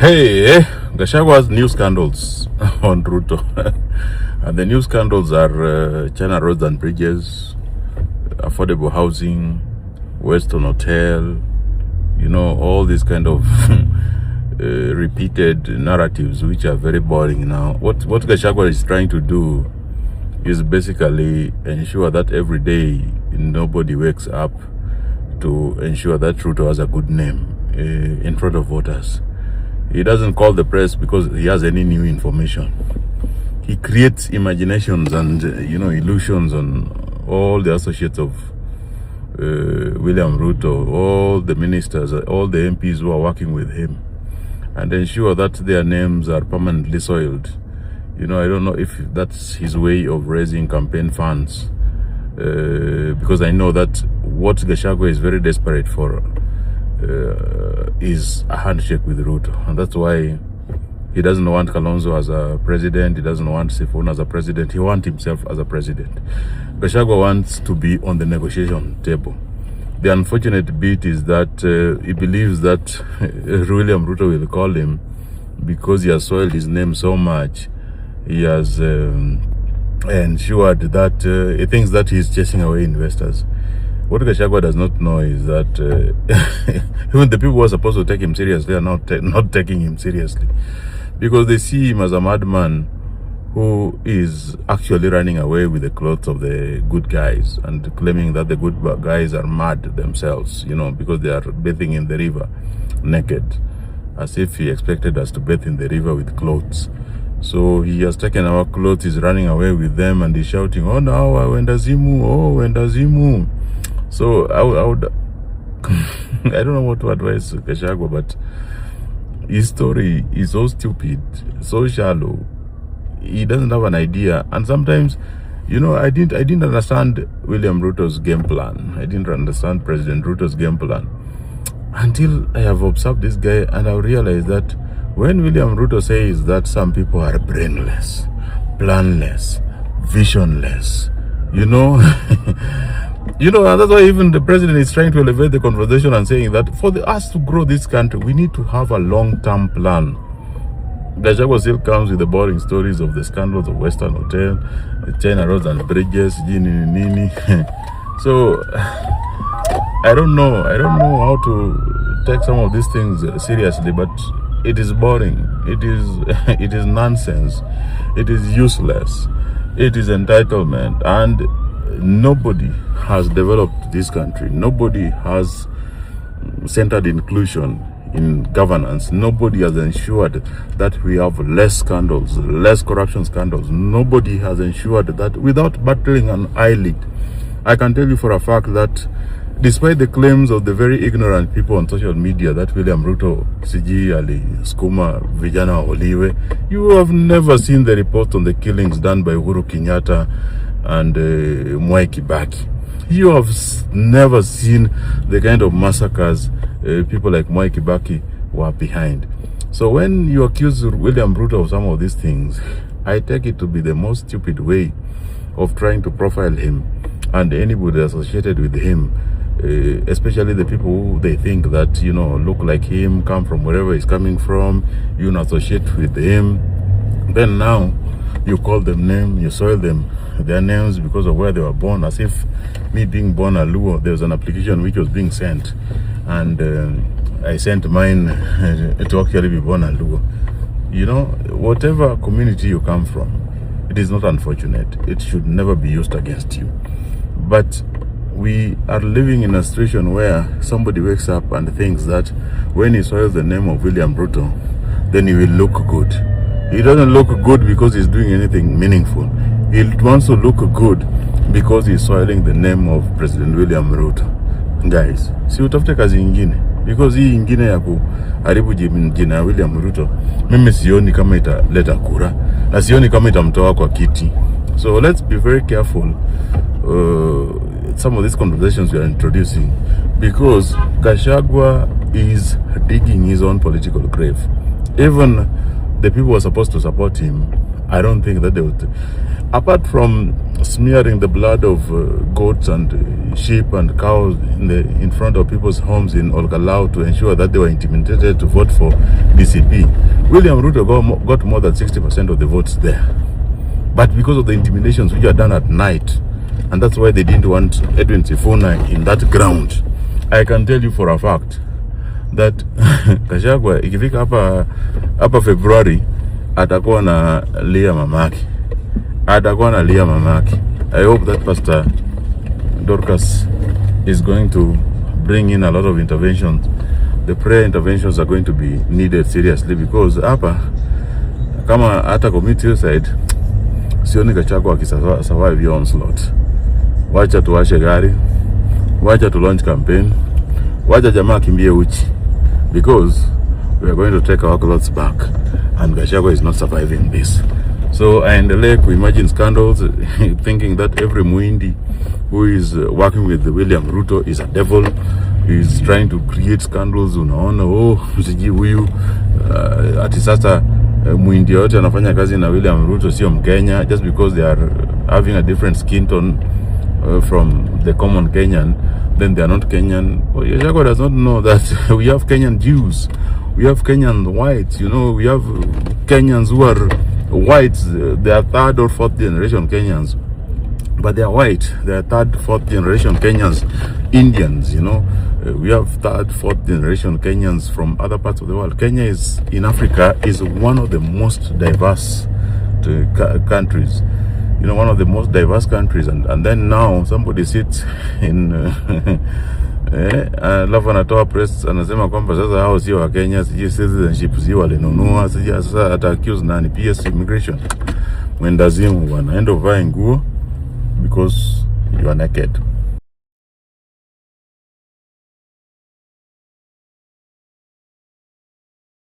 Hey, Gachagua's new scandals on Ruto. And the new scandals are China roads and bridges, affordable housing, Western Hotel, all these kind of repeated narratives which are very boring now. What Gachagua is trying to do is basically ensure that every day nobody wakes up to ensure that Ruto has a good name in front of voters. He doesn't call the press because he has any new information. He creates imaginations and illusions on all the associates of William Ruto, all the ministers, all the MPs who are working with him, and ensure that their names are permanently soiled. I don't know if that's his way of raising campaign funds, because I know that what Gachagua is very desperate for is a handshake with Ruto, and that's why he doesn't want Kalonzo as a president. He doesn't want Sifuna as a president. He wants himself as a president. Gachagua wants to be on the negotiation table. The unfortunate bit is that he believes that William Ruto will call him because he has soiled his name so much. He has ensured that he thinks that he's chasing away investors. What Gachagua does not know is that even the people who are supposed to take him seriously are not taking him seriously, because they see him as a madman who is actually running away with the clothes of the good guys and claiming that the good guys are mad themselves, because they are bathing in the river naked, as if he expected us to bathe in the river with clothes. So he has taken our clothes, he's running away with them, and he's shouting, "Oh, now Wendazimu, oh, Wendazimu." So I would I don't know what to advise Gachagua, but his story is so stupid, so shallow. He doesn't have an idea, and sometimes, I didn't understand William Ruto's game plan. I didn't understand President Ruto's game plan until I have observed this guy, and I realized that when William Ruto says that some people are brainless, planless, visionless, and that's why even the president is trying to elevate the conversation and saying that for us to grow this country, we need to have a long-term plan. Gachagua still comes with the boring stories of the scandals of Western Hotel, China roads and bridges, So I don't know how to take some of these things seriously, but it is boring. It is nonsense. It is useless. It is entitlement, and nobody has developed this country. Nobody has centered inclusion in governance. Nobody has ensured that we have less scandals, less corruption scandals. Nobody has ensured that without battling an eyelid. I can tell you for a fact that despite the claims of the very ignorant people on social media that William Ruto, Siji Ali, Skuma, Vijana Oliwe, you have never seen the report on the killings done by Uhuru Kenyatta and Mwai Kibaki. You have never seen the kind of massacres people like Mwai Kibaki were behind. So when you accuse William Ruto of some of these things, I take it to be the most stupid way of trying to profile him and anybody associated with him, especially the people who they think that, look like him, come from wherever he's coming from, associate with him. Then now you call them name, you soil their names because of where they were born, as if me being born a Luo, there was an application which was being sent, and I sent mine to actually be born a Luo. Whatever community you come from, it is not unfortunate. It should never be used against you. But we are living in a situation where somebody wakes up and thinks that when he soils the name of William Ruto, then he will look good. He doesn't look good because he's doing anything meaningful. He wants to look good because he's soiling the name of President William Ruto. Guys, si utafute kazi ingine, because hii ingine ya kuharibu jina ya William Ruto, mimi sioni kama italeta kura, na sioni kama itamtoa kwa kiti. So let's be very careful some of these conversations we are introducing, because Gachagua is digging his own political grave. Even the people who are supposed to support him, I don't think that they would, apart from smearing the blood of goats and sheep and cows in front of people's homes in Olkalau to ensure that they were intimidated to vote for DCP, William Ruto got more than 60% of the votes there. But because of the intimidations which are done at night, and that's why they didn't want Edwin Sifuna in that ground, I can tell you for a fact that Gachagua ikifika hapa February atakuwa na lia mamaki. I hope that Pastor Dorcas is going to bring in a lot of interventions. The prayer interventions are going to be needed seriously, because hapa kama hata commit suicide, sioni Gachagua survive your onslaught. Wacha tuwashe gari, wacha tu launch campaign, wacha jamaa kimbie uchi, because we are going to take our clothes back, and Gachagua is not surviving this. So I endelea to imagine scandals, thinking that every Muindi who is working with William Ruto is a devil. He is trying to create scandals. Unaona, siji huyu ati sasa Muindi yote anafanya kazi na William Ruto sio Mkenya, just because they are having a different skin tone from the common Kenyan, then they are not Kenyan. Gachagua does not know that we have Kenyan Jews, we have Kenyan whites, we have Kenyans who are whites. They are third or fourth generation Kenyans, but they are white. They are third, fourth generation Kenyans. Indians, we have third, fourth generation Kenyans from other parts of the world. Kenya in Africa is one of the most diverse countries. One of the most diverse countries, and then now somebody sits in alafu anatoa press anasema kwamba sasa hao sio wa Kenya, siji citizenship sio walinunua, siji sasa ata accuse nani, PS immigration. Mwendazimu bwana, end of nguo because you are naked.